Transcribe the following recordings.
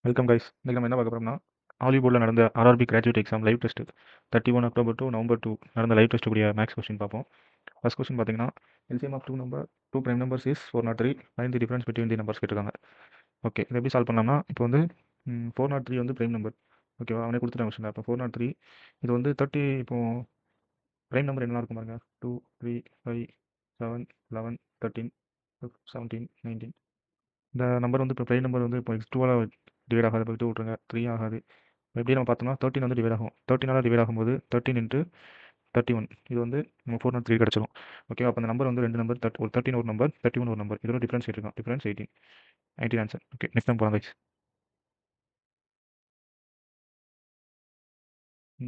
Welcome guys. இன்னைக்கு நம்ம என்ன பார்க்க போறோம்னா, ஹாலிவுட்ல நடந்த RRB graduate exam live test 31 October to November 2 நடந்த லைவ் டெஸ்ட் கூடிய மேக்ஸ் கொஸ்டின் பார்ப்போம். ஃபர்ஸ்ட் கொஸ்டின் பார்த்தீங்கன்னா, LCM of two prime numbers is 403. Find the difference between the numbers கேட்டிருக்காங்க. ஓகே, இதை எப்படி சால்வ் பண்ணலாம்னா, இப்போ வந்து 403 வந்து பிரைம் நம்பர். ஓகேவா, அவனே கொடுத்துட்டாங்க கொஸ்டின். இப்போ 403 இது வந்து 30. இப்போ பிரைம் நம்பர் என்னலாம் இருக்கும் பாருங்க. 2, 3, 5, 7, 11, 13, 17, 19. இந்த நம்பர் வந்து இப்போ பிரைம் நம்பர் வந்து இப்போ X2ஆல் டிவைட் ஆகாது, போயிட்டு விட்ருங்க. 3 ஆகாது. எப்படி நம்ம பார்த்தோம்னா 13 வந்து டிவைட் ஆகும். 13ஆல் டிவைட் ஆகும்போது 13 இன்ட்டு 31 இது வந்து நம்ம 403 கிடச்சிரும். ஓகே, அப்போ அந்த நம்பர் வந்து ரெண்டு நம்பர், ஒரு 13 ஒரு நம்பர், 31 ஒரு நம்பர். இதோட டிஃபரன்ஸ் கேட்டிருக்கோம். Difference 18. 19 answer. Okay, next time போகலாம் கைஸ்.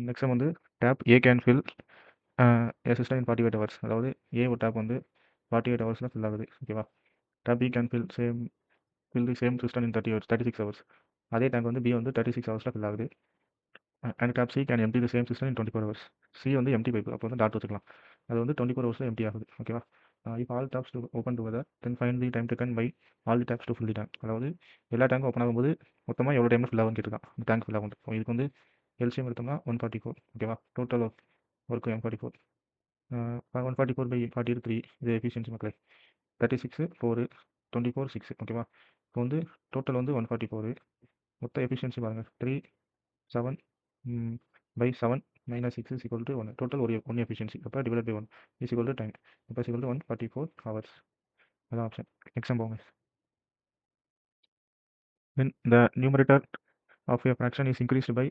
நெக்ஸ்ட் டைம் வந்து tap A can fill a system in 48 hours. அதாவது ஏ ஒரு டேப் வந்து 48 ஹவர்ஸில் ஃபில் ஆகுது. ஓகேவா, tap B can fill the same system in 36 hours. அதே டேங்க் வந்து பி வந்து 36 ஹவர்ஸில் ஃபில் ஆகுது. And tap C can empty the same system in 24 hours. C வந்து எம்டி பைப், அப்போ வந்து டாட் வச்சுக்கலாம். அது வந்து 24 ஹவர்ஸில் எம்டி ஆகுது. ஓகேவா, if all taps to open together then find the time taken by all the taps to fill the tank. அதாவது எல்லா டேங்கும் ஓப்பன் ஆகும்போது மொத்தமாக எவ்வளோ டைமில் ஃபில் ஆகும்னு கேட்டிருக்கான். இந்த டேங்க் ஃபில் ஆகும். இதுக்கு வந்து எல்சிஎம் எடுத்தோம்னா 144. ஓகேவா, டோட்டல் ஒர்க்கு M44. 144/43 இது எஃபிஷியன்சி மக்களே. 36 4 24 6. ஓகேவா, இப்போ வந்து டோட்டல் வந்து 144. மொத்த எஃபிஷியன்சி பாருங்கள் 3 7 by 7 minus 6 is equal to 1. Total one efficiency. அப்போ divided by 1 is equal to time. அப்போ is equal to 144 hours. அதான் ஆப்ஷன். எக்ஸாம் போங்க. When the numerator of a fraction is increased by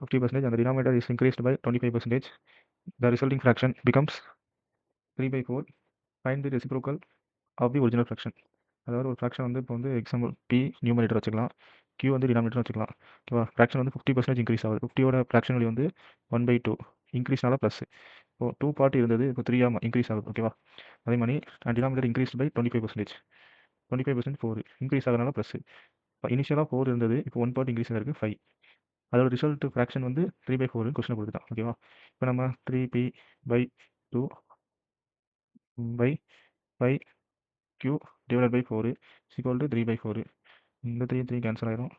50% and the denominator is increased by 25%, the resulting fraction becomes 3/4. Find the reciprocal of the original fraction. அதாவது ஒரு fraction வந்து இப்போ வந்து example B numerator வச்சுக்கலாம், Q வந்து denominator வச்சுக்கலாம். ஓகேவா, fraction வந்து 50% இன்க்ரீஸ் ஆகுது. 50யோட ஃப்ராக்ஷன் வேல்யூ வந்து 1/2 இன்க்ரீஸ்னால ப்ளஸ். இப்போ 2 பார்ட் இருந்தது, இப்போ 3 இன்க்ரீஸ் ஆகுது. ஓகேவா, அதே மாதிரி டினாமினேட்டர் இன்க்ரீஸ் பை 25%. 25% 4 இன்க்ரீஸ் ஆகிறனால ப்ளஸ். இப்போ இனிஷியலாக 4 இருந்தது, இப்போ 1 பார்ட் இன்க்ரீஸ் ஆகிருக்கு 5. அதோட ரிசல்ட் ஃப்ராக்ஷன் வந்து 3/4 கொஸ்டின் கொடுத்துட்டான். ஓகேவா, இப்போ நம்ம 3p/2 by 5q divide by 4 equal to 3/4. இந்த 3 கேன்சல் ஆயிரும்.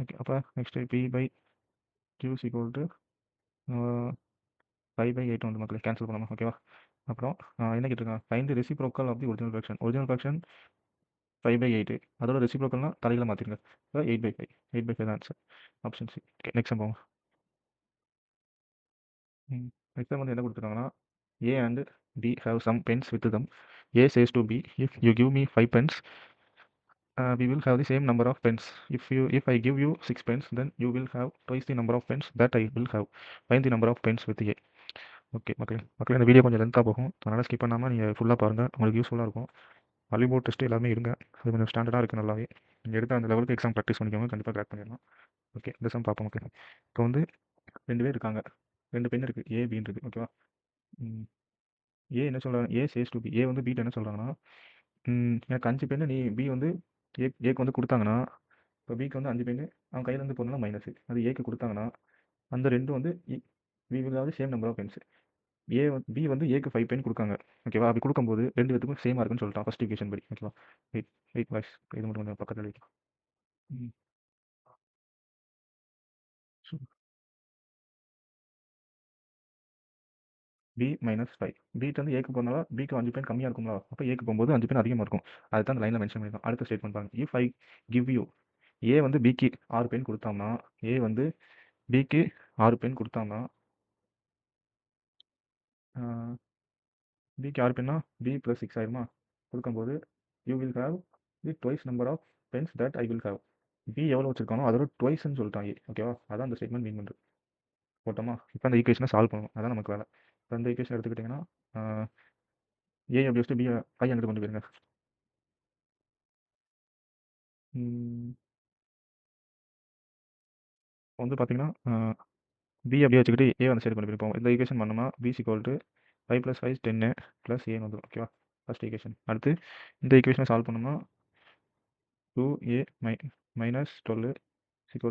ஓகே, அப்போ நெக்ஸ்ட் p/q ஈக்குவல் டு 5/8 வந்து மக்களே கேன்சல் பண்ணணும். ஓகேவா, அப்புறம் என்ன கேட்டிருக்காங்க, find the reciprocal of the original fraction. Original fraction 5/8. அதோட ரெசிப்ரோக்கல்னா தலையில் மாற்றிருங்க. இப்போ 8/5. 8/5 தான் answer. Option C. Okay, next போங்க. நெக்ஸ்ட் வந்து என்ன கொடுத்துருக்காங்கன்னா, A and D have some pens with them. A says to B, if you give me 5 pens we will have the same number of pens. If I give you 6 pens, then you will have twice the number of pens that I will have. Find the number of pens with A. Okay மக்களே, இந்த video கொஞ்சம் லென்த்தாக போகும், அதனால் skip பண்ணாமல் நீங்கள் ஃபுல்லாக பாருங்கள், உங்களுக்கு யூஸ்ஃபுல்லாக இருக்கும். ஹாலிவுட் டெஸ்ட் எல்லாமே இருங்க, அது கொஞ்சம் ஸ்டாண்டர்டாக இருக்குது நல்லாவே. நீங்கள் எடுத்து அந்த லெவலுக்கு எக்ஸாம் ப்ராக்டிஸ் பண்ணிக்கோங்க, கண்டிப்பாக கிராக் பண்ணிடலாம். ஓகே, இந்த சம் பார்ப்போம். ஓகே, இப்போ வந்து 2 பேர் இருக்காங்க, 2 பெண் இருக்குது, ஏ பின்னு இருக்குது. ஓகேவா, ஏ என்ன சொல்கிறாங்க, ஏ சேஸ் டு பி. ஏ வந்து பிட்ட என்ன சொல்கிறாங்கன்னா, எனக்கு 5 பெண்ணு நீ பி வந்து ஏக்கு வந்து கொடுத்தாங்கன்னா, இப்போ பிக்கு வந்து 5 பெண்ணு அவன் கையிலேருந்து போனால் மைனஸ். அது ஏக்கு கொடுத்தாங்கன்னா அந்த ரெண்டும் வந்து we will have same number of pens. B வந்து ஏக்கு 5 பென் கொடுக்காங்க. ஓகேவா, அப்படி கொடுக்கும்போது 2 பேத்துக்கும் சேமாக இருக்குன்னு சொல்லிட்டான் ஃபர்ஸ்ட் ஈக்குவேஷன் படி. ஓகேவா, வெயிட் வாய்ஸ் இது மட்டும் கொஞ்சம் பக்கத்தில் வைக்கலாம். பி -5. பிட்டு வந்து ஏக்கு போனால பிக்கு 5 பென் கம்மியாக இருக்கும்ல, அப்போ ஏக்கு போகும்போது 5 பென் அதிகமாக இருக்கும். அதுதான் அந்த லைனில் மென்ஷன் பண்ணியிருக்கோம். அடுத்த ஸ்டேட்மெண்ட் பாருங்க. இஃப் ஐ கிவ் யூ, ஏ வந்து பிக்கு 6 பென் கொடுத்தாங்கன்னா, ஏ வந்து பிக்கு 6 பென் கொடுத்தாங்கன்னா, பிக்கு 6 பென்னா பி + 6 ஆயிருமா, கொடுக்கும்போது you will have the twice number of pens that I will have. B எவ்வளோ வச்சிருக்கானோ அதோட ட்வைஸ்ன்னு சொல்லிட்டான் ஏ. ஓகேவா, அதான் அந்த ஸ்டேட்மெண்ட் மீன் பண்ணுறது. போட்டோமா, இப்போ அந்த ஈக்குவேஷனை சால்வ் பண்ணணும், அதான் நமக்கு வேலை. இப்போ இந்த ஈக்குவேஷன் எடுத்துக்கிட்டிங்கன்னா, ஏ அப்படி வச்சுட்டு பி 5 அங்கிட்டு கொண்டு போயிருங்க. வந்து பார்த்தீங்கன்னா, பி அப்படியே வச்சுக்கிட்டு ஏ வந்து சைடு கொண்டு போயிருப்போம். இந்த ஈக்குவேஷன் பண்ணோம்னா பி = 5 + 5 10 + ஏன்னு வந்துடும். ஓகேவா, ஃபர்ஸ்ட் ஈக்குவேஷன். அடுத்து இந்த ஈக்குவேஷனை சால்வ் பண்ணோம்னா 2a - 12 =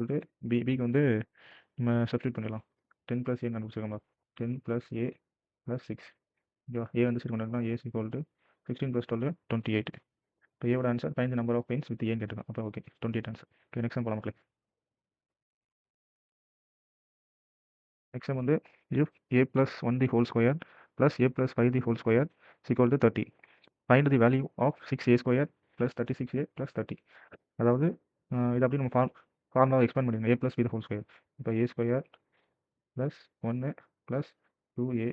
பிக்கு வந்து நம்ம சப்ஸ்டியூட் பண்ணிடலாம். 10 + a கண்டுபிடிச்சிருக்கோம். 10 + a + 6. ஓகேவா, ஏ வந்து சரி கொண்டு ஏ = 16 + 12 28. இப்போ ஏவோட answer find the number of pens with ஏன்னு கேட்டிருக்கோம். அப்போ okay 28 answer. Okay next time போகலாம் மக்களே. நெக்ஸ்ட் டைம் வந்து if a plus 1 the whole square plus a plus 5 the whole square is equal to 30. Find the value of 6a square plus 36a plus 30. அதாவது இது அப்படியே நம்ம ஃபார்முலாவை expand பண்ணிடுங்க. a plus b the whole square. இப்போ a square plus 1 plus 2a.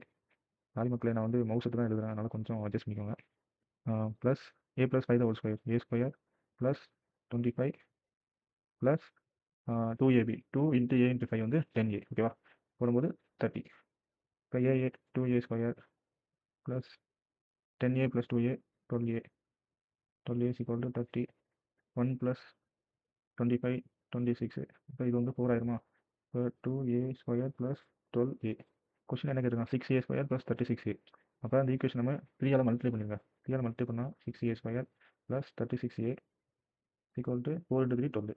Sorry மக்களே, நான் வந்து மவுஸ் தான் எழுதுறேன், அதனால் கொஞ்சம் அட்ஜஸ்ட் பண்ணிக்கோங்க. Plus a plus 5 the whole square. a square plus 25 plus 2ab. 2 into a into 5 வந்து 10a. ஓகேவா, போடும்போது 30. இப்போ a 2a square plus 10a plus 2a 12a. 12a is equal to 30. 1 plus 25 26. இப்போ இது வந்து 4 ஆயிருமா. இப்போ 2a square plus 12a. Question என்ன கேட்டிருக்காங்க, 6a ஸ்கொயர் ப்ளஸ் 36a. அப்போ அந்த ஈக்குவேஷன் நம்ம 3ஆல் மல்டிப்ளை பண்ணிடுங்க. 3ஆல் மல்டிப்ளை பண்ணால் 6a square plus 36a equal to 4 × 3 12.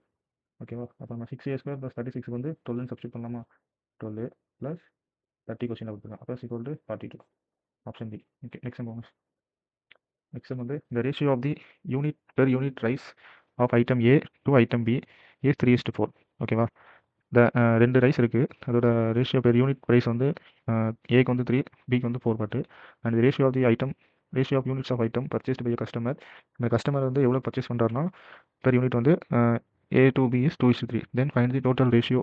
ஓகேவா, அப்போ நம்ம 6a ஸ்கொயர் ப்ளஸ் 36 வந்து 12 சப்ஸ்டியூட் பண்ணலாமா. 12 ப்ளஸ் 30 கொஸ்டினில் கொடுத்துருக்காங்க. அப்போ equal to 42. Option D. Okay next போங்க. நெக்ஸ்ட் வந்து the ratio of the unit per unit price of item A to item B is 3:4. ஓகேவா, இந்த 2 ரைஸ் இருக்குது, அதோட ரேஷியோ பெர் யூனிட் ப்ரைஸ் வந்து ஏக்கு வந்து 3, பிக்கு வந்து 4 பாட்டு. And ratio of the item, ratio of units of item purchased by customer. இந்த கஸ்டமர் வந்து எவ்வளோ பர்ச்சேஸ் பண்ணுறாருனா பெர் யூனிட் வந்து A to B is 2:3. Then find the total ratio,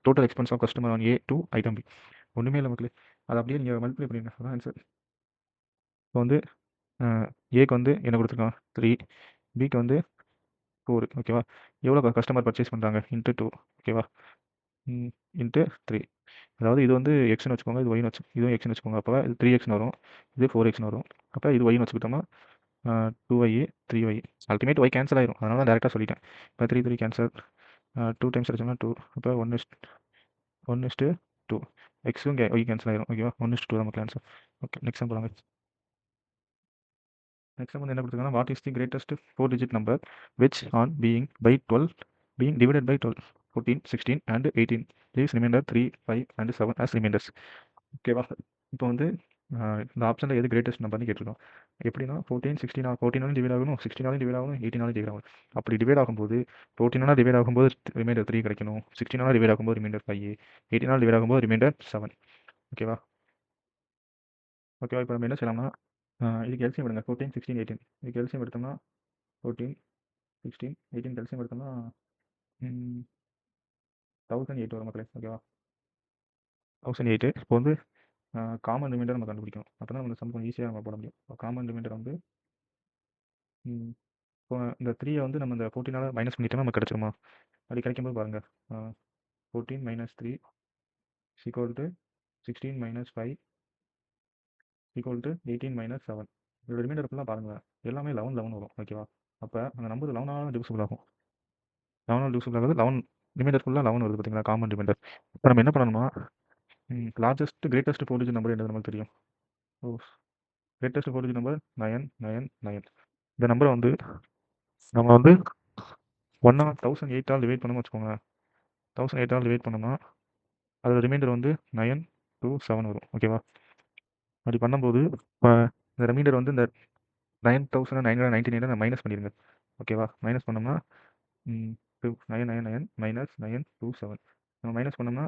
total expense of customer on A to item B. ஒன்றுமே இல்லை மக்களே, அதை அப்படியே நீங்கள் மல்டிப்ளை பண்ணிடுங்க, அதான் ஆன்சர். இப்போ வந்து ஏக்கு வந்து என்ன கொடுத்துருக்கான் 3, பிக்கு வந்து 4. ஓகேவா, எவ்வளோ கஸ்டமர் பர்ச்சேஸ் பண்ணுறாங்க இன்ட்டு 2. ஓகேவா, இன்ட்டு 3. அதாவது இது வந்து எக்ஸ்னு வச்சுக்கோங்க, இது ஒய்னு இதுவும் எக்ஸ்னு வச்சுக்கோங்க. அப்போ இது 3x வரும், இது 4x வரும். அப்போ இது ஒய்னு வச்சுக்கிட்டோம்னா 2y 3y. Ultimate Y cancel ஆயிரும், அதனால தான் டேரெக்டாக சொல்லிட்டேன். இப்போ 3 3 கேன்சல், 2 டைம்ஸ் அடிச்சோம்னா 2. அப்போ 1:2. எக்ஸும் ஒய் கேன்சல் ஆயிரும். ஓகேவா, 1:2 தான் நமக்கு ஆன்சர். ஓகே நெக்ஸ்ட் போகலாங்க. நெக்ஸ்ட் வந்து என்ன கொடுத்துருக்காங்கன்னா, what is the greatest 4 digit number which on being by 12 being divided by 12, 14, 16 and 18 leaves remainder 3, 5 and 7 as remainders. ஓகேவா, இப்போ வந்து இந்த ஆப்ஷனில் எது கிரேட்டஸ்ட் நம்பர்னு கேட்டிருக்கோம். எப்படின்னா 14, 16 14 டிவைட் ஆகணும், 16 டிவைட் ஆகணும், 18 டிவைட் ஆகணும். அப்படி டிவைட் ஆகும்போது 14 டிவைட் ஆகும்போது ரிமைண்டர் 3 கிடைக்கணும், 16 டிவைட் ஆகும்போது ரிமைண்டர் 5, 18 டிவைட் ஆகும்போது ரிமைண்டர் 7. ஓகேவா, ஓகேவா. இப்போ நம்ம என்ன செய்யலாம்னா இதுக்கு எல்சியம் எடுங்க. 14, 16, 18. இதுக்கு எல்சியம் எடுத்தோம்னா 14, 16, 18 எல்சியம் எடுத்தோம்னா 1008 வரும் மக்களே. ஓகேவா, 1008. இப்போ வந்து காமன் ரிமைண்டர் நம்ம கண்டுபிடிக்கணும். அப்போ தான் நம்ம சம் கொஞ்சம் ஈஸியாக நம்ம போட முடியும். இப்போ காமன் ரிமைண்டர் வந்து இப்போ இந்த 3 வந்து நம்ம இந்த 14 மைனஸ் பண்ணிட்டோம்னா நமக்கு கிடச்சிருமா. அப்படி கிடைக்கும்போது பாருங்கள், 14 - 3 ஈக்குவல் டு 16 - 5 ஈக்குவல் டு 18 - 7. இதோட ரிமைண்டர் ஃபுல்லாக பாருங்கள், எல்லாமே 11 11 வரும். ஓகேவா, அப்போ அந்த நம்பர் 11 டிவிசிபிள் ஆகும். 11 டிவிசிபிள் ஆகுது. 11 ரிமைண்டர் ஃபுல்லாக 11 வருது பார்த்தீங்களா, காமன் ரிமைண்டர். இப்போ நம்ம என்ன பண்ணணுமா, லார்ஜஸ்ட் கிரேட்டஸ்ட் 4 digit நம்பர் என்னது நமக்கு தெரியும். ஓ, கிரேட்டஸ்ட் 4 digit நம்பர் 999. இந்த நம்பரை வந்து நம்ம வந்து 1008 டிவைட் பண்ணோம்னு வச்சுக்கோங்க. 1008 டிவைட் பண்ணோம்னா அதோட ரிமைண்டர் வந்து 927 வரும். ஓகேவா, அப்படி பண்ணும்போது இப்போ இந்த ரிமைண்டர் வந்து இந்த 9999 மைனஸ் பண்ணிடுங்க. ஓகேவா, மைனஸ் பண்ணோம்னா 999 - 927 நம்ம மைனஸ் பண்ணோம்னா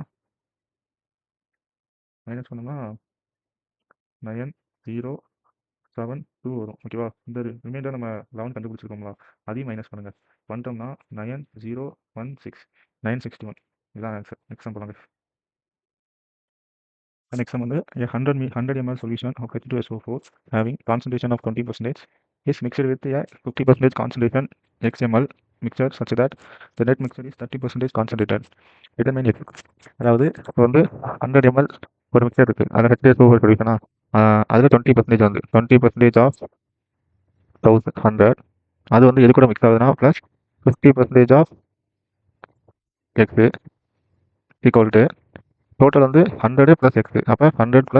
9072 வரும். ஓகேவா, இந்த ரிமைண்டர் நம்ம 11 கண்டுபிடிச்சிருக்கோம்ல, அதையும் மைனஸ் பண்ணுங்கள். பண்ணிட்டோம்னா 9016 961. இதுதான் ஆன்சர். எக்ஸாம் போலாங்க. Next sum வந்து a 100 ml solution of H2SO4 having concentration of 20% is mixed with a 50% concentration XML mixture such that the net mixture is 30% concentrated. Determine it. அதாவது இப்போ வந்து 100 ml ஒரு மிக்சர் இருக்குது, அதில் H2SO4 சொல்யூஷனா, அதில் 20% வந்து 20% ஆஃப் 100 அது வந்து எது கூட மிக்ஸ் ஆகுதுன்னா plus 50% of x equal to total வந்து 100 + எக்ஸு. அப்போ 100 +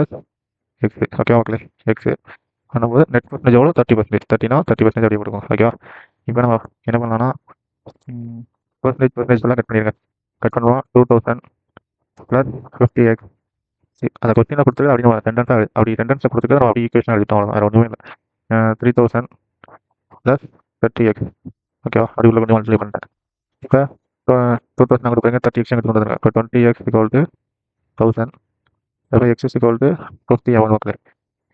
எக்ஸு. ஓகேவா மக்களே, எக்ஸு பண்ணும்போது நெட் பர்சன்டேஜ் எவ்வளோ 30%. 30% அப்படியே கொடுக்கும். ஓகேவா, இப்போ நம்ம என்ன பண்ணலாம்னா பர்சன்டேஜ் எல்லாம் கட் பண்ணிடுங்க. கட் பண்ணுவோம். 2000 + 50x. அந்த கொஸ்டினில் கொடுத்துருக்கு அப்படி நம்ம சென்டென்ஸாக அப்படி சென்டென்ஸை கொடுத்துருக்கு நம்ம அப்படி ஈக்குவேஷன் எழுதிட்டோம். அவ்வளோதான், வேறு ஒன்றுமே இல்லை. 3000 + 30x ஓகேவா? அப்படி உள்ள கொஞ்சம் மல்டிப்ளை பண்ணிட்டேன். இப்போ 2000 அங்கிட்டு போய்ங்க 30x அங்கிட்டு கொண்டு வந்துருங்க. இப்போ 20x equal to 1000 அப்போ x is equal to 50 மக்களே.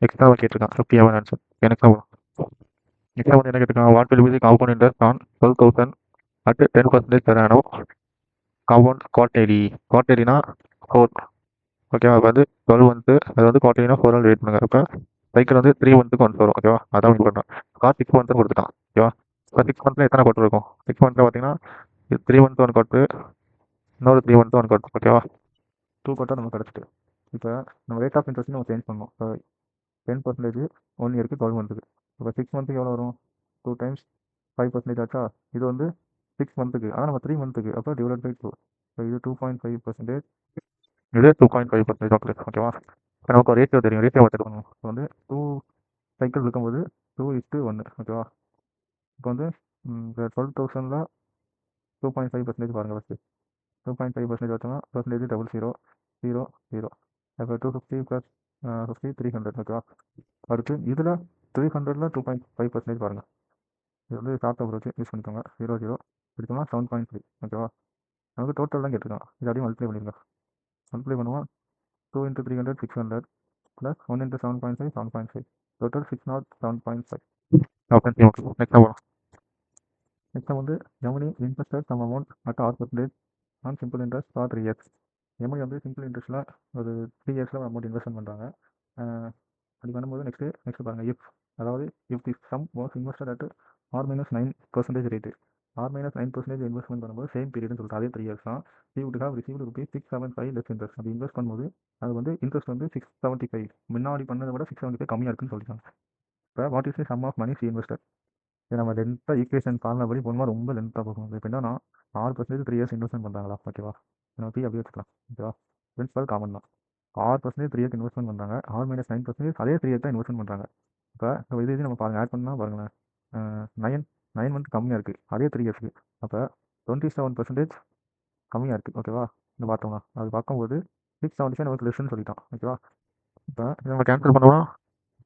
x தான் அவன் கேட்டிருக்கான் 50 ஆன்சர். எனக்கு தான் வரும். நெக்ஸ்ட் வந்து என்ன கேட்டிருக்கான், what will be the compound interest on 12,000 at 10% per annum compound குவார்டர்லினா 4 ஓகேவா? அப்போ வந்து 12 மந்த்து அது வந்து குவார்டர்லினா 4 ஆல் டிவைட் பண்ணுங்க. அப்போ சைக்கிள் வந்து 3 மந்த்துக்கு ஒன்ஸ் வரும் ஓகேவா? அதான் இம்பார்ட்டன். கார் 6 மந்த்து கொடுத்துட்டான் ஓகேவா? இப்போ 6 மந்த்தில் எத்தனை குவார்டர் இருக்கும்? 6 மந்த்தில் பார்த்தீங்கன்னா 3 மந்த் ஒன் குவார்டர், இன்னொரு 3 மந்த் ஒன் குவார்டர் ஓகேவா? 2 குவார்டர் நமக்கு கிடச்சிட்டு. இப்போ நம்ம ரேட் ஆஃப் இன்ட்ரெஸ்ட் நம்ம சேஞ்ச் பண்ணணும். இப்போ 10% 1 இயருக்கு 12 மந்த்துக்கு. இப்போ 6 மந்த்துக்கு எவ்வளோ வரும்? 2 டைம்ஸ் 5% ஆச்சா? இது வந்து 6 மந்த்துக்கு, ஆனால் நம்ம 3 மந்த்துக்கு, அப்போ டிவைட் பை 2. இப்போ இது 2.5%, இது 2.5% சாக்லேட் ஓகேவா? இப்போ நமக்கு ஒரு ரேஷியோ தெரியும், ரேஷியோ எடுத்துக்கணும். இப்போ வந்து 2 சைக்கிள் இருக்கும்போது 2:1 ஓகேவா? இப்போ வந்து 12,000ல் 2.5% பாருங்கள் ஃபஸ்ட்டு. 2.5% வச்சோம்னா பர்சன்டேஜ் 00 0 0. அப்போ 250 + 50 300 ஓகேவா? அடுத்து இதில் 300ல் 2.5% பாருங்கள். இது வந்து ஷார்ட் அப்ரோச் யூஸ் பண்ணிக்கோங்க. 0 0 எடுத்தோம்னா 7.3 ஓகேவா? நமக்கு டோட்டல் தான் கேட்டிருக்கான். இது அப்படியே மல்டிப்ளை பண்ணிருங்க. மல்டிப்ளை பண்ணுவோம். 2 × 300 600 + 1 × 7.5 7.5 total 607.5 option C okay. Next வரும். நெக்ஸ்ட் வந்து a money investor sum amount at R% on simple interest for 3 years. A money வந்து சிம்பிள் இன்ட்ரெஸ்ட்டில் ஒரு 3 இயர்ஸில் அமௌண்ட் இன்வெஸ்ட்மெண்ட் பண்ணுறாங்க. அப்படி பண்ணும்போது நெக்ஸ்ட் பாருங்கள், அதாவது if the some was invested at R-9% rate. R-9% investment பண்ணும்போது சேம் பீரியட்னு சொல்லிட்டு அதே 3 இயர்ஸ் தான். You would have received ₹675 less interest. அப்படி இன்வெஸ்ட் பண்ணும்போது அது வந்து இன்ட்ரெஸ்ட் வந்து 675 முன்னாடி பண்ணதை விட 675 கம்மியாக இருக்குன்னு சொல்லிட்டாங்க. இப்போ what is the sum of money C invested? இது நம்ம லென்த்தாக ஈக்குவேஷன் ஃபார்முலா படி போகணுமா, ரொம்ப லென்த்தாக போகும். இப்போ என்னன்னா 6% 3 இயர்ஸ் இன்வெஸ்ட்மெண்ட் பண்ணுறாங்களா ஓகேவா? நம்ம பி அப்படியே வச்சுக்கலாம் ஓகேவா? பிரின்சிபல் காமன் தான். 6% 3 இயர்க்கு இன்வெஸ்ட்மெண்ட் பண்ணுறாங்க. R-9% அதே 3 இயர் தான் இன்வெஸ்ட்மெண்ட் பண்ணுறாங்க. இப்போ இது நம்ம பாருங்கள், ஆட் பண்ணால் பாருங்களேன், 9 மந்த் கம்மியாக இருக்குது அதே 3 இயர்ஸ்க்கு. அப்போ 27% கம்மியாக இருக்குது ஓகேவா? இந்த பார்த்தோம்னா அது பார்க்கும்போது 675 நமக்கு லெஸ்ன்னு சொல்லிட்டான் ஓகேவா? இப்போ நம்ம கேன்சல் பண்ணோம்னா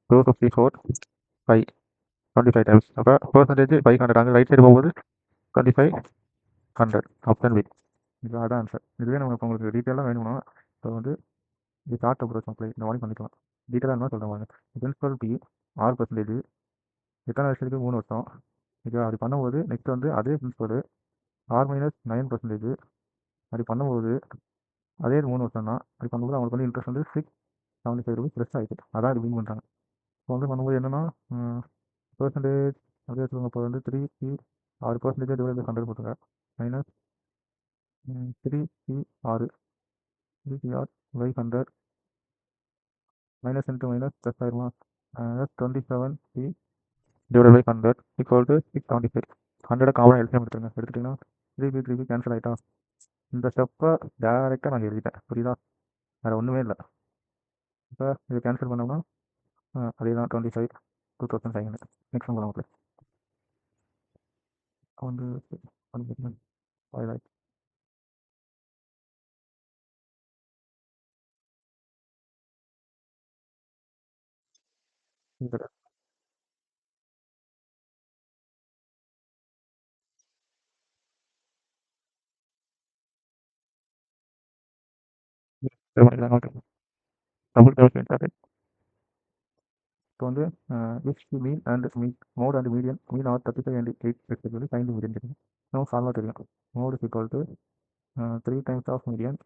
254 5 25 டைம்ஸ். அப்போ பர்சன்டேஜ் 500 அங்கே ரைட் சைடு போகும்போது 2500 ஆப்ஷன் பி. இது அதான் ஆன்சர். இதுவே நம்ம இப்போ உங்களுக்கு டீட்டெயிலாக வேணும்னா இப்போ வந்து இது சார்ட் அப்ரோச் அப்ளை இந்த மாதிரி பண்ணிக்கலாம். டீட்டெயிலாக இருந்தால் சொல்கிறேன். பிரின்சிபல் பி 6%, எத்தனை வருஷத்துக்கு 3 வருஷம் ஓகேவா? அப்படி பண்ணும்போது நெக்ஸ்ட் வந்து அதே பிரின்சிபல் R-9% அப்படி பண்ணும்போது அதே 3 வருஷம் தான். அப்படி பண்ணும்போது அவங்களுக்கு வந்து இன்ட்ரெஸ்ட் வந்து ₹675 ப்ளஸ் ஆகிட்டு அதான் இது மீன் பண்ணுறாங்க. இப்போ வந்து பண்ணும்போது என்னென்னா பர்சன்டேஜ் அப்படியே வச்சுக்கோங்க. இப்போ வந்து 3P 6% டிவைட் பை 100 போட்டுங்க. Minus 3P 6 3PR by 100 minus into minus plus ஆயிருமா? 27P divide by 100 equal to 675. 100 காமனாக எல்சிஎம் எடுத்துட்டிங்கன்னா 3P கேன்சல் ஆகிட்டா. இந்த ஸ்டெப்பை டேரெக்டாக நாங்கள் எழுதிட்டேன், புரியுதா? வேறு ஒன்றுமே இல்லை. இப்போ இதை கேன்சல் பண்ணோம்னா அதே தான் 25 2500. நெக்ஸ்ட் நம்ம நமக்கு வந்து 5 இந்த ஓகே டபுள் டபுள். இப்போ வந்து which mean and mode and mean are 35 and 8 respectively find the median தெரியும். நம்ம ஃபார்முலா தெரியும். Mode is equal to 3 times of median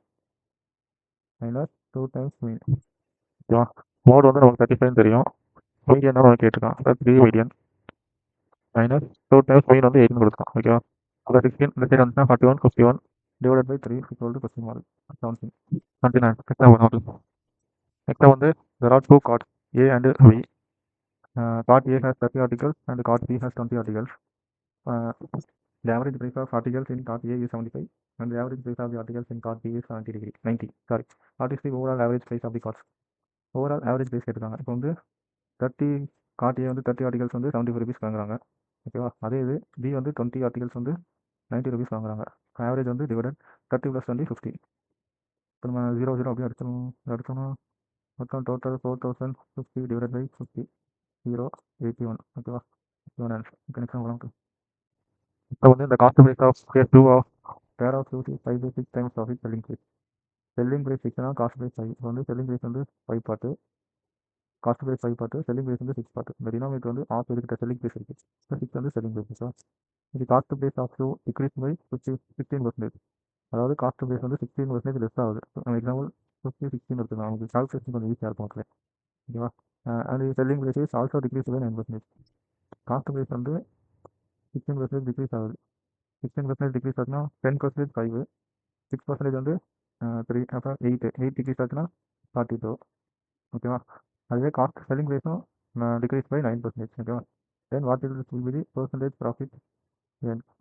minus 2 times of mean? Mode வந்து நமக்கு 35 தெரியும். மீடியன் தான் நமக்கு கேட்டிருக்கான். 3 மீடியன் மைனஸ் 2 டைம்ஸ் மீன் வந்து 8 கொடுத்துருக்கான் ஓகேவா? அப்போ 16 இந்த சைடு வந்துச்சுன்னா 41 51 divide by 3 equal to question mark 17 29. Next வந்து there are two cards A and B. Card A has 30 articles and card B has 20 articles. The average price of articles in card A is 75 and the average price of the articles in card B is 90. Sorry, what is the overall average price of the cards? Overall average price கேட்டிருக்காங்க. இப்போ வந்து 30 card ஏ வந்து 30 articles வந்து 75 rupees வாங்குறாங்க ஓகேவா? அதே இது B வந்து 20 ஆர்டிகல்ஸ் வந்து 90 rupees வாங்குறாங்க. ஆவரேஜ் வந்து டிவைடட் 30 + 20 50. இப்போ நம்ம 0 0 அப்படியே அடிச்சோம்னா மொத்தம் டோட்டல் 4050 டிவைடட் பை 50 0 81 ஓகேவா? 81 ஆன்சர். இப்போ நெக்ஸ்ட் இப்போ வந்து இந்த cost price of case two of pair of two five to six times of selling price. Selling price சிக்ஸ்னா காஸ்ட் ப்ரைஸ் ஃபைவ். இப்போ வந்து செல்லிங் ப்ரைஸ் வந்து five part, cost price five part, selling price வந்து six part. இந்த denominator வந்து of இருக்கிற selling price இருக்குது. இப்போ சிக்ஸ் வந்து செல்லிங் ப்ரைஸ். இது cost price of two decrease by 16%. அதாவது காஸ்ட் ப்ரைஸ் வந்து 16% லெஸ் ஆகுது. எக்ஸாம்பிள் 16 இருக்குது. நமக்கு கால்குலேஷன் கொஞ்சம் ஈஸியாக இருக்கும் மக்களே. ஓகேவா? And selling price is also decrease by 9%. Cost price வந்து 16% டிக்ரீஸ் ஆகுது. 16% டிக்ரீஸ் ஆகுதுன்னா 10% ஃபைவ், 6% வந்து த்ரீ, அப்புறம் எயிட் டிக்ரீஸ் ஆச்சுன்னா 42. ஓகேவா? அதுவே காஸ்ட் செல்லிங் ப்ரைஸும் டிக்ரீஸ் பை 9%. ஓகேவா? தென் வாட் இல் will be percentage profit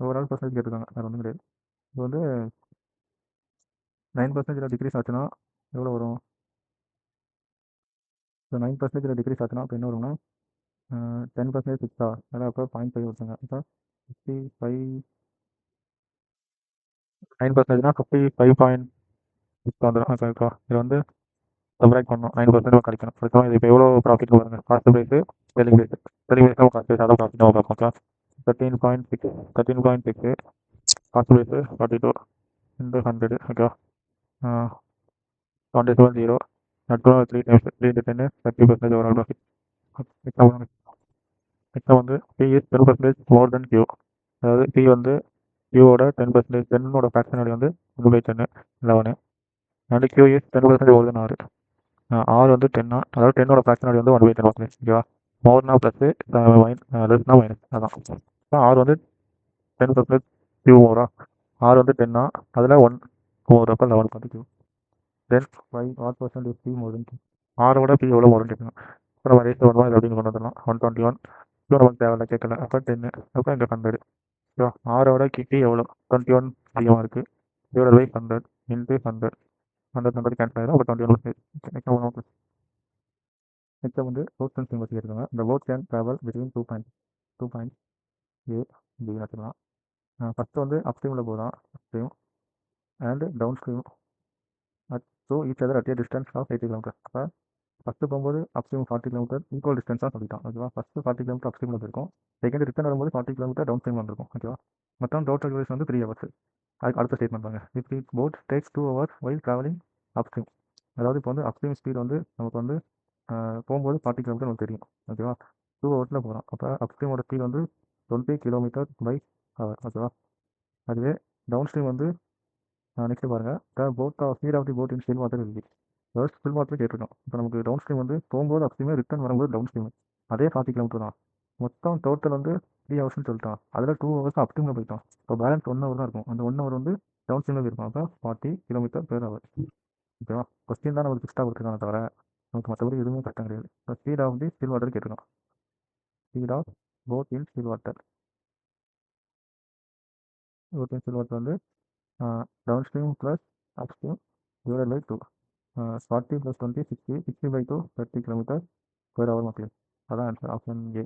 overall percentage கேட்டிருக்காங்க. வேறு ஒன்றும் கிடையாது. இப்போ வந்து 9% டிக்ரீஸ் ஆச்சுன்னா எவ்வளோ வரும்? இப்போ 9% டிக்ரீஸ் ஆச்சுன்னா இப்போ என்ன வரும்னா 10% சிக்ஸா, அதான் அப்போ 0.5 வருதுங்க. இப்போ 55, 9%னா 55.6 வந்துடும். இப்போ இது வந்து சப்ராக்ட் பண்ணணும். 9% கிடைக்கணும். அதுக்கப்புறம் இது இப்போ எவ்வளோ ப்ராஃபிட் வருங்க? Cost price, selling price. Selling price தான் காஸ்ட் ப்ரைஸ், அதான் ப்ராஃபிட் நம்ம பார்ப்போம். Okay, 13.6 cost price 42 into 100. Okay, 27.0 நட்டுரும் 3 times 3 into 10 30% overall profit. Next வந்து B is 10% more than Q. அதாவது பி வந்து கியூவோட 10%, 10ஓட ஃப்ராக்ஷன் வேல்யூ வந்து 1/10, 11. And Q is 10% more than R. R வந்து 10, அதாவது 10ஓட ஃப்ராக்ஷன் வேல்யூ வந்து 1/10. ஓகேவா? மோர்னா ப்ளஸ்ஸு, லெஸ்னா மைனஸ். அதான் இப்போ ஆர் வந்து 10% கியூ மோரா, ஆர் வந்து 10, அதில் 1 மோர், அப்போ 11 Q. Then what percent is P more than Q? ஆரோட பி எவ்வளோ மோர் கேட்கணும். இப்போ நம்ம ரேஸ் 1 அப்படின்னு கொண்டு வந்துடலாம். 121. இப்போ நமக்கு தேவையில்ல, கேட்கல. அப்போ 10, அப்போ இங்கே 100. ஓகேவா? ஆரோட கிட்டி எவ்வளோ? 21 அதிகமாக இருக்குது. Divide by 100 into 100. 100 கேன்சல் ஆகிடும். அப்போ 21. நெக்ஸ்ட் வந்து ரோட் சென்ஸ் யூனிவர்சிட்டி இருக்காங்க. இந்த road can travel between two point A பின்னு வச்சுக்கலாம். ஃபஸ்ட்டு வந்து அப்ஸ்ட்ரீமில் போகலாம். Upstream and downstream so each other at a distance of 80 kilometre. அப்போ ஃபஸ்ட்டு போகும்போது அப்ஸ்ட்ரீம் 40 கிலோமீட்டர் ஈக்குவல் டிஸ்டன்ஸாக சொல்லிட்டான். ஓகேவா? ஃபஸ்ட்டு 40 கிலோமீட்டர் அப்ஸ்ட்ரீமில் போயிருக்கும். செகண்ட் ரிட்டர்ன் வரும்போது 40 கிலோமீட்டர் டவுன் ஸ்ட்ரீம் வந்திருக்கும். ஓகேவா? மொத்தம் டோட்டல் டியூரேஷன் வந்து 3 ஹவர்ஸ். அதுக்கு அடுத்த ஸ்டேட்மெண்ட் பாருங்க. If the boat takes 2 hours while travelling upstream. அதாவது இப்போ வந்து அப்ஸ்ட்ரீம் ஸ்பீட் வந்து நமக்கு வந்து போகும்போது 40 கிலோமீட்டர் நமக்கு தெரியும். ஓகேவா? 2 ஹவர்ஸில் போகிறோம். அப்போ அப்ஸ்ட்ரீமோட ஸ்பீட் வந்து 20 கிலோமீட்டர் பை ஹவர். ஓகேவா? அதுவே டவுன் ஸ்ட்ரீம் வந்து நெக்ஸ்ட் பாருங்கள். Boat speed of the boat in still water இருக்கு. ஃபர்ஸ்ட் ஸ்டில் வாட்டர் கேட்டிருக்கோம். இப்போ நமக்கு டவுன் ஸ்ட்ரீம் வந்து போகும்போது அப்ஸ்ட்ரீமே, ரிட்டர்ன் வரும்போது டவுன் ஸ்ட்ரீம். அதே 40 கிலோமீட்டர் தான். மொத்தம் டோட்டல் வந்து 3 ஹவர்ஸ்னு சொல்லிட்டான். அதில் 2 ஹவர்ஸ் அப்ஸ்ட்ரீமில் போயிட்டோம். இப்போ பேலன்ஸ் 1 ஹவர் தான் இருக்கும். அந்த 1 ஹவர் வந்து டவுன் ஸ்ட்ரீமில் இருக்கும். அப்போ 40 கிலோமீட்டர் பெர் ஹவர். ஓகேவா? கொஸ்டின் தான் நமக்கு ஃபிக்ஸ்டாக கொடுத்துருக்காங்க தவிர நமக்கு மற்றபடி எதுவுமே கஷ்டம் கிடையாது. இப்போ speed of the still water கேட்டிருக்கோம். Speed of boat in still water. Boat in still water வந்து downstream plus upstream divide by 2. 40 + 20 60, 60/2 30 kilometre per hour மக்களே. அதான் ஆன்சர், ஆப்ஷன் ஏ.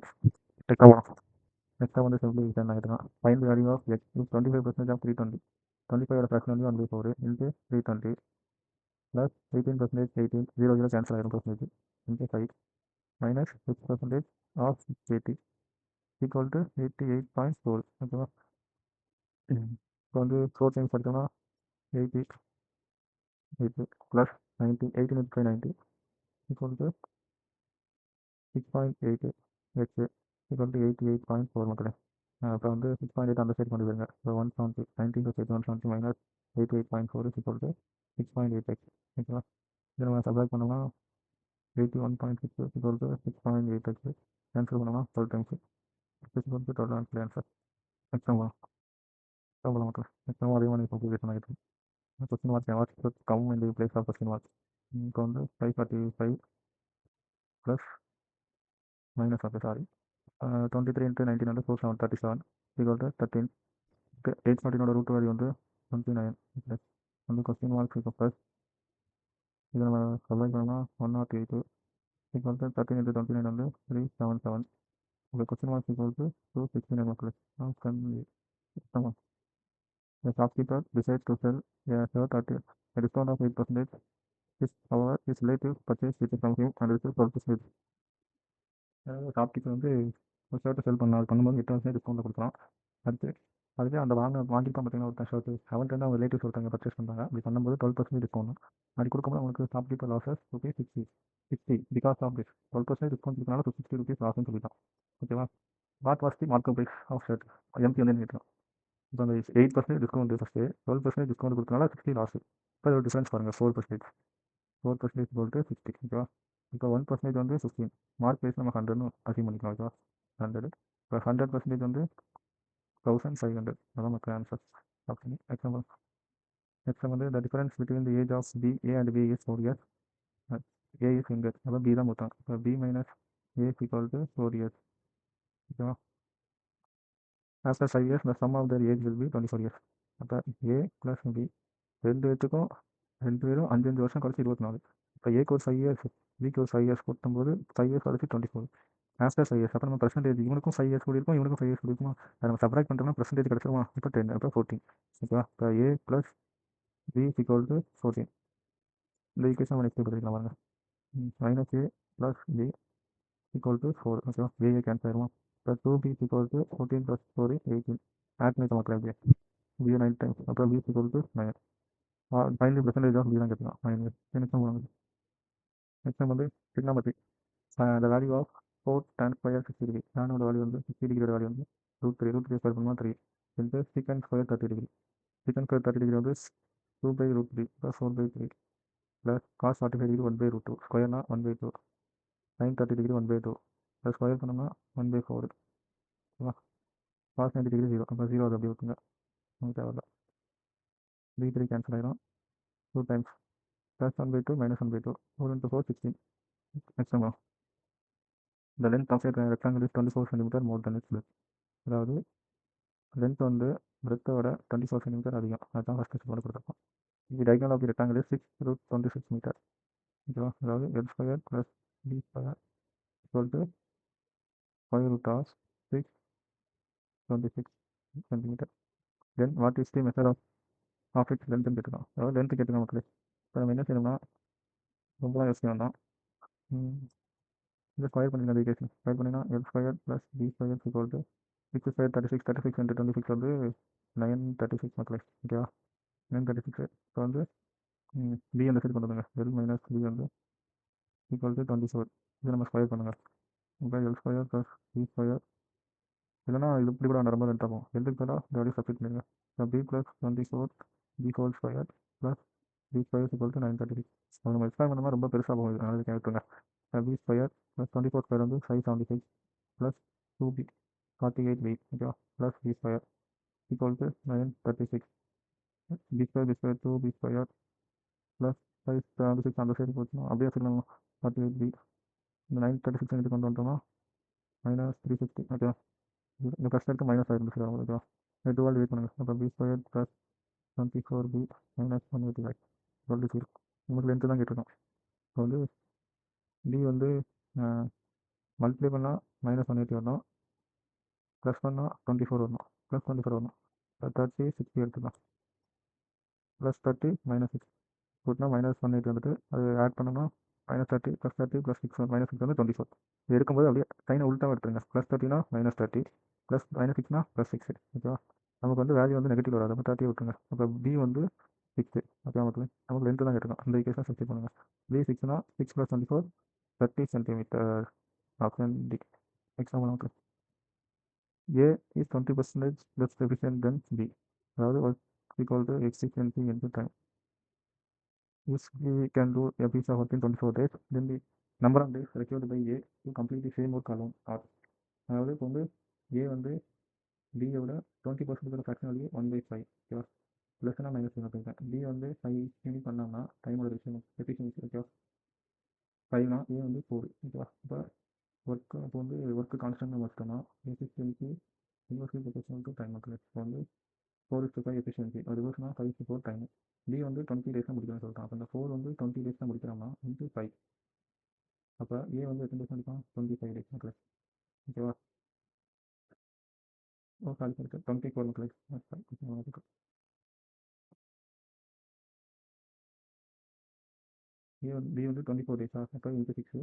நெக்ஸ்ட்டாக வந்து சிம்பிளிஃபிகேஷன் ஆகிட்டுருக்கான். Find the value of X. 25% of 320. 25ஓட fraction வந்து 1/4 into 320 plus 18%, 18, 0 0 cancel ஆகிடும் percentage into 5 minus 6% of 680 equal to 88.4. ஓகேவா? இப்போ வந்து 4 டைம்ஸ் படித்தோம்னா 80 8 plus 90, 18 × 5 90 equal to 6.8 X equal to 88.4 மக்களே. இப்போ வந்து 6.8 அந்த சைடு கொண்டு போயிருங்க. இப்போ 170, 19 + 8 170 மைனஸ் 88.4 ஈக்குவல் டு 6.8 எக்ஸ். ஓகேவா? இதை நம்ம சப்ராக்ட் பண்ணோம்னா 81.6 ஈக்குவல் டு 6.8 எக்ஸ். கேன்சல் பண்ணோம்னா 12 times equal to 12 answer. Answer exam போகலாம் மக்கள். எக்ஸாம் அதே மாதிரி காம்ப்ளிகேஷன் ஆகிட்டு question mark what's come in the place of question mark. இப்போ வந்து 545 ப்ளஸ் மைனஸ் ஆஃப் சாரி 23 × 19 வந்து 4737 ஈக்குவல் டு 13. 814ஓட ரூட் வேல்யூ வந்து 29 ப்ளஸ் வந்து கொஸ்டின் மார்க் இப்போ ப்ளஸ் இதை நம்ம சப்ளைட் பண்ணோம்னா 108 ஈக்குவல் டு 13 × 29 வந்து 377. உங்கள் கொஸ்டின் மார்க் ஈக்குவல் டு 269 மக்கள். The shopkeeper decides to sell a shirt at a discount of 8%. However, his relative purchased it from him and received 12%. அதாவது shopkeeper வந்து ஒரு ஷர்ட்டை செல் பண்ண, அது பண்ணும்போது 8% டிஸ்கவுண்ட்டில் கொடுக்குறான். அடுத்து அதுவே அந்த வாங்கியிருப்பான் பார்த்தீங்கன்னா ஒருத்தன் ஷர்ட்டு அவன்கிட்ட அவங்க ரிலேட்டிவ்ஸ் ஒருத்தவங்க பர்ச்சேஸ் பண்ணுறாங்க. அப்படி பண்ணும்போது 12% டிஸ்கவுண்ட். அப்படி கொடுக்கும்போது அவங்களுக்கு shopkeeper losses rupees 60 because of this 12% discount இருக்கனால 60 ருபீஸ் லாஸ்ன்னு சொல்லிட்டான். ஓகேவா? What was the markup price of shirt எம்டி வந்து கேட்கலாம். இப்போ அந்த 8% டிஸ்கவுண்ட் ஃபஸ்ட்டு 12% டிஸ்கவுண்ட் கொடுத்தனால 60 லாஸ். இப்போ ஒரு டிஃப்ரென்ஸ் பாருங்கள் 4%. 4% போட்டு 60. ஓகேவா? இப்போ 1% வந்து 15. மார்க் ப்ரைஸ் நம்ம 100ன்னு அசீவ் பண்ணிக்கலாம். ஓகேவா? 100. இப்போ 100% வந்து 1500. அதான் நமக்கு ஆன்சர். Option example. நெக்ஸ்ட் வந்து the difference between the age of B A and B is 4 years. A is younger. அப்போ பி தான் மொத்தம். இப்போ B minus A equal to 4 years. ஓகேவா? After 5 years the sum of their age will be 24 years. அப்போ A plus B ரெண்டு பேருக்கும் 5 வருஷம் கழிச்சு 24. இப்போ ஏக்கு ஒரு 5 இயர்ஸ் பிக்கு ஒரு 5 இயர்ஸ் கொடுக்கும்போது 5 இயர்ஸ் கழிச்சு 24. ஆஃப்டர் 5 இயர்ஸ் அப்போ நம்ம பர்சன்டேஜ் இவனுக்கும் 5 இயர்ஸ் கூடியிருக்கும் இவனுக்கும் 5 இயர்ஸ் கூடியிருக்குமா? அதை நம்ம சப்ராக்ட் பண்ணுறோம்னா பர்சன்டேஜ் கிடச்சிருமா? இப்போ 10 அப்போ 14. ஓகேவா? இப்போ A plus B equal to 14. இந்த ஈக்குவேஷன் நம்ம நெக்ஸ்ட் படிக்கலாம் பாருங்க. Minus A plus B equal to 4. ஓகேவா? ஏ கேன்சல் ஆயிடுமா? இப்போ 2b equal to 14 plus 4 18. Add பண்ணி மக்கள் எப்படி பி 9 டைம்ஸ் அப்புறம் B equal to 9. Finally percentage of B தான் கேட்கலாம். மைனஸ் எனக்கு நெக்ஸ்ட் வந்து trigonometry. The value of 4 tan square 60 degree. Tan ஓட வேல்யூ வந்து 60 டிகிரியோட வேல்யூ வந்து √3 ஸ்கொயர் பண்ணுமா 3 into secant square 30 degree. secant square 30 degree வந்து 2/√3 ப்ளஸ் 4/3 ப்ளஸ் காஸ் 45 டிகிரி 1/√2 ஸ்கொயர்னா 1/2 sin 30 டிகிரி 1/2 ப்ளஸ் ஸ்கொயர் பண்ணோம்னா 1/4. ஓகேவா? Cos 90 degree 0. அப்போ 0 அது அப்படி இருக்குங்க. நமக்கு தேவையில்ல. 3 கேன்சல் ஆகிடும். 2 times plus 1/2 minus 1/2 4 into 4 16. Next நம்ம the length of a rectangle is 24 cm more than its width. அதாவது லென்த் வந்து பிரெத்தோட 24 சென்டிமீட்டர் அதிகம். அதுதான் ஃபஸ்ட் ஸ்டெப் கொடுத்துருக்கோம். இது diagonal of the rectangle is 6 √26 metre. ஓகேவா? அதாவது L square plus B square equal to square root of 626 centimetre. Then what is the method of its லென்த்னு கேட்டுருக்கோம். அதாவது லென்த்து கேட்டுருக்கோம் மக்களே. இப்போ நம்ம என்ன செய்யணும்னா ரொம்பலாம் யோசிக்க வேண்டாம். இதை ஸ்கொயர் பண்ணிக்கலாம். ஈக்குவேஷன் ஸ்கொயர் பண்ணினா L square plus B square equal to 6 square 36 into 26 வந்து 936 மக்களே. ஓகேவா? 936. இப்போ வந்து பி அந்த சைடு கொண்டு வந்துங்க. எல் மைனஸ் பி வந்து ஈக்குவல் டு 24. இது நம்ம ஸ்கொயர் பண்ணுங்கள். இப்போ L square plus B square இல்லைனா இது இப்படி கூட அந்த ரொம்ப ரெண்டு ஆகும். எல்லுக்கு பதிலாக இந்த வழி சப்ஸ்டிட் பண்ணிடுங்க. இப்போ B plus 24 B whole square plus B square equal to 936. அது நம்ம எக்ஸ்பிளைன் பண்ணாமல் ரொம்ப பெருசாக போகுது. அதனால கேட்டுருங்க. பி ஸ்கொயர் ப்ளஸ் 24 ஸ்கொயர் வந்து 576 ப்ளஸ் 2b 48b. ஓகேவா? Plus B square equal to 936. B square 2b square plus 576 அந்த சைடு போச்சுன்னா அப்படியே வச்சுக்கலாம். 48b இந்த 936 எடுத்து கொண்டு வந்துட்டோம்னா மைனஸ் 350. ஓகேவா? இந்த ஃபஸ்ட் எடுத்து மைனஸ் ஆகிருந்துச்சு. ஓகேவா? 2 வெயிட் பண்ணுங்கள். அப்போ B square plus 24b minus 185 0. உங்களுக்கு லென்த்து தான் கேட்டிருக்கோம். இப்போ வந்து பி வந்து மல்டிப்ளை பண்ணால் மைனஸ் 180 வரணும். ப்ளஸ் பண்ணால் 24 வரணும். ப்ளஸ் 24 வரணும். 30 60 எடுத்துக்கலாம். ப்ளஸ் 30 மைனஸ் 6 போட்டுனா மைனஸ் 180 வந்துட்டு அது ஆட் பண்ணோம்னா மைனஸ் 30 ப்ளஸ் 30 ப்ளஸ் 6 மைனஸ் 6 வந்து 24. இது எடுக்கும்போது அப்படியே சைனை உள்ட்டாக எடுத்துருங்க. ப்ளஸ் 30னா மைனஸ் 30 ப்ளஸ் மைனஸ் 6னா ப்ளஸ் 6. ஓகேவா? நமக்கு வந்து வேல்யூ வந்து நெகட்டிவ் வராது. அப்போ 30 விட்டுருங்க. அப்போ பி வந்து 6. ஓகே மக்களே, நமக்கு லென்த்து தான் கேட்டிருக்கோம். இந்த ஈக்குவேஷன் சப்ஸ்டிட் பண்ணுங்கள். பி 6னா 6 plus 24 30 centimetre. Option D. Example நமக்கு A is 20% less efficient than B. அதாவது work equal to efficiency into time. If we can do a piece of work in 24 days, then the number of days required by A to complete the same work alone are. அதாவது இப்போ வந்து A வந்து பியோட 20% fraction value 1/5. ஓகேவா? ப்ளஸ்னா minus பண்ணிருக்கேன். B வந்து 5 unit பண்ணோம்னா டைமோட விஷயம் எஃபிஷியன்சி. ஓகேவா? 5னா ஏ வந்து 4. ஓகேவா? இப்போ ஒர்க்கு அப்போ வந்து ஒர்க்கு கான்ஸ்டன்ட் வச்சுட்டோம்னா efficiency inversely proportional to time மக்களே. இப்போ வந்து 4:5 எஃபிஷியன்சி அது ரிவர்ஸ்னா 5:4 டைம். டி வந்து 20 டேஸாக முடிக்கணும்னு சொல்லிட்டான். அப்போ இந்த 4 வந்து 20 டேஸாக முடிக்கிறோம்னா இன்ட்டு 5. அப்போ ஏ வந்து எத்தனை டேஸ் முடிப்பான்? 25 டேஸ் மக்களே. ஓகேவா? சாரி 24 மக்களே. பி வந்து 24 டேஸா? அப்போ இன்ட்டு 6.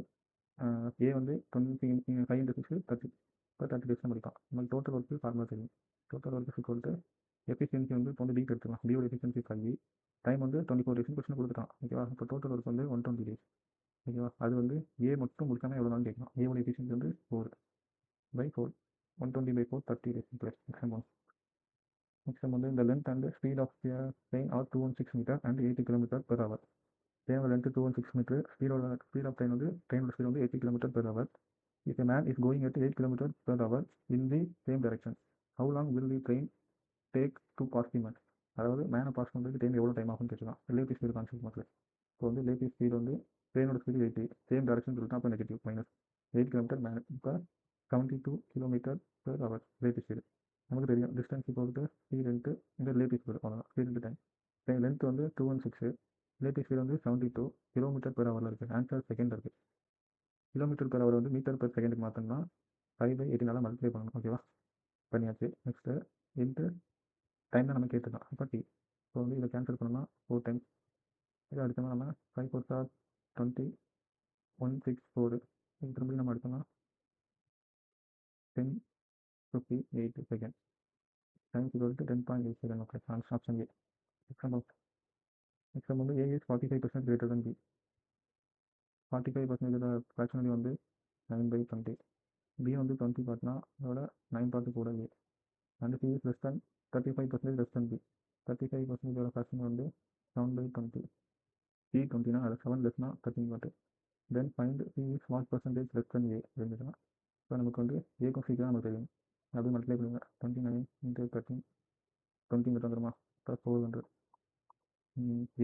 ஏ வந்து 5 into 6 30. இப்போ 30 days தான் முடிப்பான். நமக்கு டோட்டல் ஒர்க்கு ஃபார்முலா தெரியும். Total work equal to efficiency வந்து இப்போ வந்து பிக்கு எடுத்துக்கலாம். பியோட எஃபிஷியன்சி 5, டைம் வந்து 24 days கொஸ்டின் கொடுத்துட்டான். ஓகேவா? இப்போ டோட்டல் ஒர்க் வந்து 120 days. ஓகேவா? அது வந்து ஏ மட்டும் முடிக்காமல் எவ்வளோ நாள் கேட்கலாம். ஏவோட எஃபிஷியன்சி வந்து 4/4, 120/4 30 days ப்ளஸ் எக்ஸாம்பிள். நெக்ஸ்ட் வந்து இந்த length and speed of train are 216 metre and 80 km/h. ட்ரெயினோட length 216 metre, speed of train வந்து ட்ரெயினோட ஸ்பீட் வந்து 80 km/h. If a man is going at 8 km/h in the same direction, how long will the train take to pass the man? அதாவது மேனை pass பண்ணுறதுக்கு train எவ்வளோ time ஆகும்னு கேட்டுக்கலாம். Relative speed concept மக்கள். இப்போ வந்து ரிலேட்டிவ் ஸ்பீடு வந்து ட்ரெயினோட ஸ்பீடு 80, சேம் டேரக்ஷன் சொல்லிட்டு அப்போ நெகட்டிவ் -8 km மேன். இப்போ 72 km/h ரிலேட்டிவ் ஸ்பீடு. நமக்கு தெரியும் டிஸ்டன்ஸ் இப்போ வந்து ஸ்பீடு இன்ட்டு இந்த ரிலேட்டிவ் ஸ்பீடு அவ்வளோதான். Speed into time. லென்த் வந்து 216, ரிலேட்டிவ் ஸ்பீடு வந்து 72 km/h இருக்குது. ஆன்சர் செகண்ட் இருக்குது. km/h வந்து மீட்டர்/செகண்டுக்கு மாற்றணும்னா 5/18 மல்டிப்ளை பண்ணணும். ஓகேவா? பண்ணியாச்சு. நெக்ஸ்ட்டு இன்ட்டு டைம் தான் நம்ம கேட்டுக்கலாம். இப்போ டி. இப்போ வந்து இதை கேன்சல் பண்ணோம்னா 4 டைம். இதை அடித்தோம்னா நம்ம 5 4 4 20, 164. இது திரும்பி நம்ம எடுத்தோம்னா 10:58 second. Time equal to 10.8 second. Okay, option A. Exam வந்து ஏ இஸ் 45% கிரேட்டர் தன் பி. 45% ஃப்ராக்ஷனலி வந்து 9/20. பி வந்து 20 பார்ட்னா அதோட 9 பார்த்து கூட A. And C is less than 35% less than B. 35% fraction வந்து 7/20. சி 20னா அதில் 7 லெஸ்னா 13 part. Then find C is what percentage less than A இருந்துச்சுன்னா இப்போ நமக்கு வந்து ஏக்கும் சிக்கு தான் நமக்கு தெரியும். அப்படியே மல்டிப்ளை பண்ணுங்க. 29 × 13 20 மீட்டர் வந்துருமா? ப்ளஸ் 400.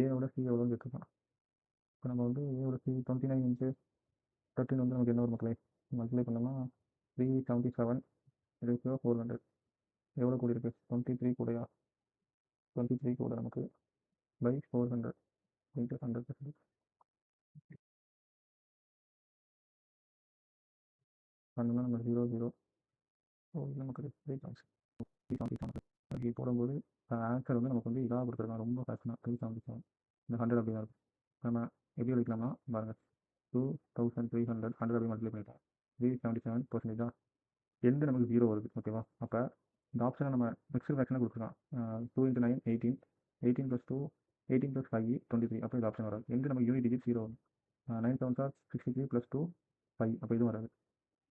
ஏவோட சி எவ்வளோன்னு கேட்டுருக்கோம். இப்போ நம்ம வந்து ஏவோட சி 29 × 13 வந்து நமக்கு என்ன ஒரு மக்களை மல்டிப்ளை பண்ணோம்னா 377 ரேஷியோ 400. எவ்வளோ கூடி இருக்குது? 23 கூடயா? 23 கூட நமக்கு பை 400 × 100%. பண்ணோம்னா நம்ம 0 நமக்கு 377 அப்படி போடும்போது ஆன்சர் வந்து நமக்கு வந்து இதாக கொடுத்துருக்காங்க. ரொம்ப ஃபேஷனாக 377. இந்த 100 அப்படி தான் இருக்கும். நம்ம எப்படி எழுதிக்கலாம்னா பாருங்கள், 2300 100 அப்படி மல்டிப்ளை பண்ணிட்டோம். 377% எந்த நமக்கு 0 வருது. ஓகேவா? அப்போ இந்த ஆப்ஷனை நம்ம மிக்சர் ஃப்ராக்ஷனாக கொடுத்துக்கலாம். 2 × 9 18, 18 + 2 18 + 5 23. அப்போ இந்த ஆப்ஷன் வராது. எங்கே நமக்கு யூனிட் டிஜிட் 0 வரும். 9 7 are 63 + 2 5. அப்போ இதுவும் வராது.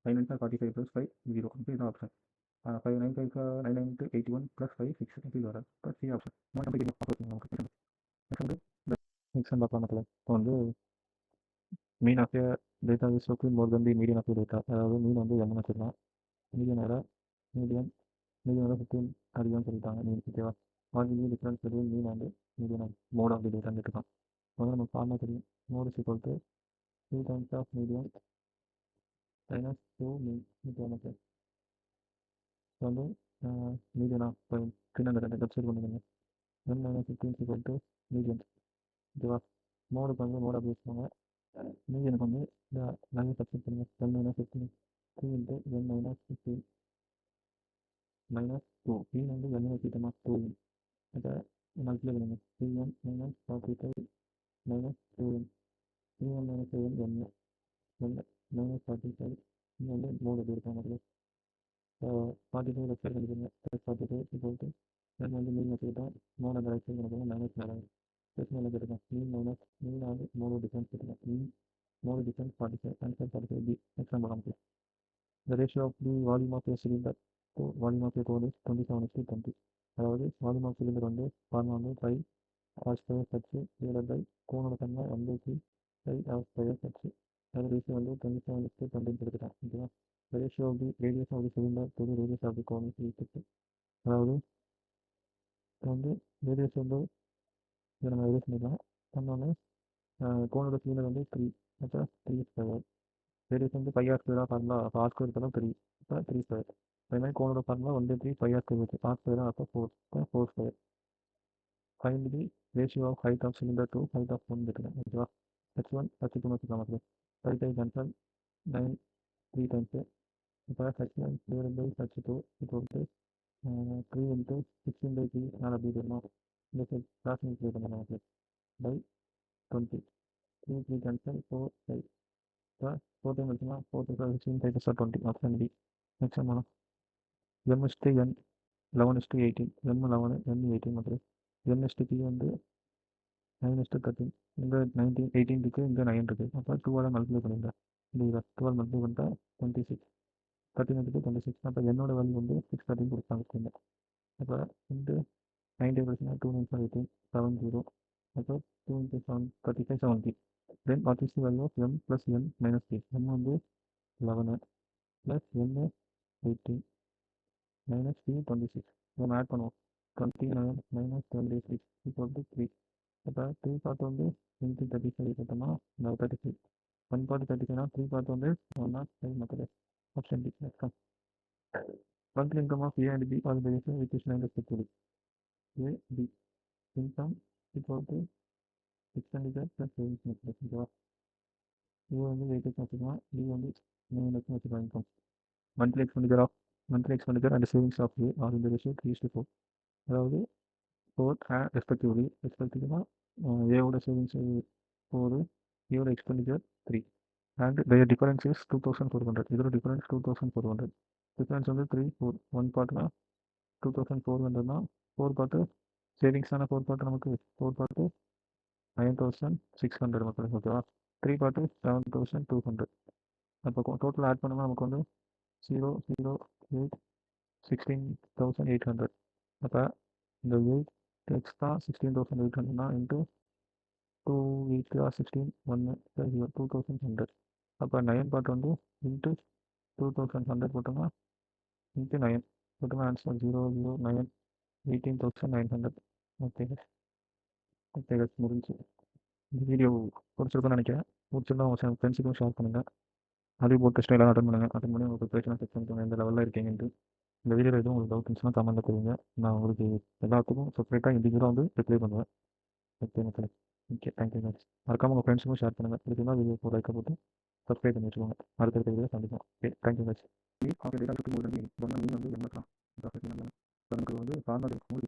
5 9 are 45 + 5 0. அப்போ இதுதான் ஆப்ஷன். 5 9 5 99 × 81 + 5 6. அப்போ இது வராது. இப்போ சி ஆப்ஷன் நமக்கு எக்ஸாம் பார்க்கலாம் மக்கள். இப்போ வந்து mean of data is more than the median of data. அதாவது மீன் வந்து என்ன வச்சுக்கலாம், மீடியனோட மீடியன் 15 அதிகம்னு சொல்லிட்டாங்க. மீன். ஓகேவா? What is the difference between mean and median of mode of the டேட்டான்னு கேட்டுருக்கோம். முதல்ல நம்ம ஃபார்முலா தெரியும். Mode is equal to 3 times of median minus 2 mean. இப்போ நமக்கு வந்து மீடியனா இப்போ 300 வெப்சைட் பண்ணுங்க. 1 - 15 ஈக்குவல் டு மீடியன். ஓகேவா? மோடுக்கு வந்து மோட் அப்படி வச்சுக்கோங்க. மீடியனுக்கு வந்து இந்த நிறைய சப்ஸ்டிட் பண்ணுங்க. 1 - 15 3 × n - 15 -2. மீன் வந்து n வச்சுட்டோமா 2. அதை மல்டிப்ளை பண்ணுங்க. 3n - 45 -2n. 3n - 7 n n -45. இது வந்து மோடு எப்படி இருக்கும் நமக்கு? 45 லெஃப்ட் சைடு பண்ணிக்கோங்க. 45 ஈக்குவல் டு n வந்து மீன் வச்சுக்கிட்டோம். மோட் அந்த ரைட் சைடு பண்ணிக்கோங்க. மைனஸ் மேலே ப்ளஸ் மேலே கேட்டுக்கோங்க. மீன் வந்து மோடு டிஃபரன்ஸ் கேட்டுக்கோங்க. Mean mode difference 45. Answer 45 B. Exam நமக்கு the ratio of the volume of a cylinder to volume of a coal is 27:20. அதாவது வால்யூம் ஆஃப் சிலிண்டர் வந்து ஃபார்முலா வந்து 5 r² ஹச் டிவைடட் பை கோனோட தன்மை 1/3 r² H. அது ratio வந்து 27:20 கொடுத்துட்டேன். ஓகேவா? the ratio of the radius of the cylinder to the radius of the cone is equal to. அதாவது இப்போ வந்து ரேடியஸ் வந்து இதை நம்ம ரேடியஸ் பண்ணிக்கலாம். பண்ணோன்னே கோனோட சிலிண்டர் வந்து 3 அப்போ 3². ரேடியஸ் வந்து 5r² ஃபார்முலா. அப்போ r² தான் 3. இப்போ 3². அதே மாதிரி கோனோட ஃபார்முலா 1/3 5r² வச்சு r² அப்போ 4. இப்போ 4². Find the ratio of height of cylinder to height of cone கேட்டுருக்கேன். ஓகேவா? h1 h2 வச்சுக்கலாம். நமக்கு 5 டைம்ஸ் கேன்சல் 9 3 டைம்ஸு. இப்போ h1 divided by h2 equal to 3 × 16/3 நாலு அப்படி வரணும். இந்த சைட் கிராஸ் மல்டிப்ளை பண்ண நமக்கு பை 20. 3 3 கேன்சல் 4 5. இப்போ 4 டைம் வச்சுன்னா 4 16 5 20. Option D. நெக்ஸ்ட் நம்ம M/N 11:18 M11 M18 மற்றும் M/P வந்து 9:13. இங்கே 19 18 இருக்குது, இங்கே 9 இருக்குது. அப்போ 2ஆல் மல்டிப்ளை பண்ணிடுங்க. இல்லைங்களா 12 மல்டிப்ளை பண்ணிட்டா 26 13 இருக்குது 26. அப்போ என்னோட வேல்யூ வந்து 613 கொடுத்தாங்க. அப்போ இந்த 90 percent 2 9 18 70. அப்போ 2 into 7 35 70. Then what is the value of M plus N minus P? M வந்து 11 plus N 18 minus P 26. நம்ம ஆட் பண்ணுவோம். 29 minus 26 equal to 3. அப்போ 3 பார்ட் வந்து இன்ட்டு 35 பார்த்தோம்னா 35. 1 பார்ட் 35னா 3 பார்ட் வந்து 105 மக்களே. Option D. Monthly income of A and B are variation which is known respectively. A, B. Income equal to expenditure plus savings method. ஓகேவா? A வந்து weightage வச்சுக்கலாம், B வந்து minimum வச்சுக்கலாம் income. Monthly expenditure and savings of A are in the ratio 3:4. அதாவது 4 ரெஸ்பெக்டிவ்னா ஏவோட savings 4, ஏவோட expenditure 3. And their difference is 2400. இதோட difference 2400. Difference வந்து 3 4. 1 பார்ட்னா 2400னா 4 பார்ட்டு சேவிங்ஸான 4 பார்ட்டு நமக்கு 4 பார்ட்டு 9600 மக்கள். ஓகேவா? 3 பார்ட்டு 7200. அப்போ டோட்டல் ஆட் பண்ணோம்னா நமக்கு வந்து 0 0 8 16,800. அப்போ இந்த 8 எக்ஸ்ட்ரா 16,800னா இன்ட்டு 2 8 16 1 2100. அப்போ 9 பார்ட் வந்து இன்ட்டு 2100 போட்டோம்னா இன்ட்டு 9 போட்டோம்னா ஆன்சர் 009 18,900. ஓகே ஓகே முடிஞ்சு. இந்த வீடியோ பிடிச்சிருக்குன்னு நினைக்கிறேன். பிடிச்சிருந்தா உங்கள் ஃப்ரெண்ட்ஸுக்கும் ஷேர் பண்ணுங்கள். அதே போல் டெஸ்ட் எல்லாம் அட்டன் பண்ணுங்கள். அட்டன் பண்ணி உங்களுக்கு ப்ரிப்பரேஷனாக செக் பண்ணிக்கோங்க எந்த லெவலில் இருக்கீங்கன்ட்டு. இந்த வீடியோவில் எதுவும் உங்களுக்கு டவுட் இருந்துச்சுன்னா கமெண்ட்டில் தெரியுங்க. நான் உங்களுக்கு எல்லாத்துக்கும் செப்பரேட்டாக இண்டிவிஜுவலாக வந்து ரிப்ளை பண்ணுவேன். ஓகே மக்களே. Okay thank you match. மறக்காமல் உங்கள் ஃப்ரெண்ட்ஸுக்கும் ஷேர் பண்ணுங்கள். பிடிச்சிருந்தா வீடியோ ஒரு லைக்கை போட்டு சப்ஸ்கிரைப் பண்ணி வச்சுக்கோங்க. அடுத்த வீடியோ சந்திப்போம். Okay thank you match. மீன் வந்து என்ன பண்ணலாம்? நமக்கு வந்து ஃபார்மர் மூடி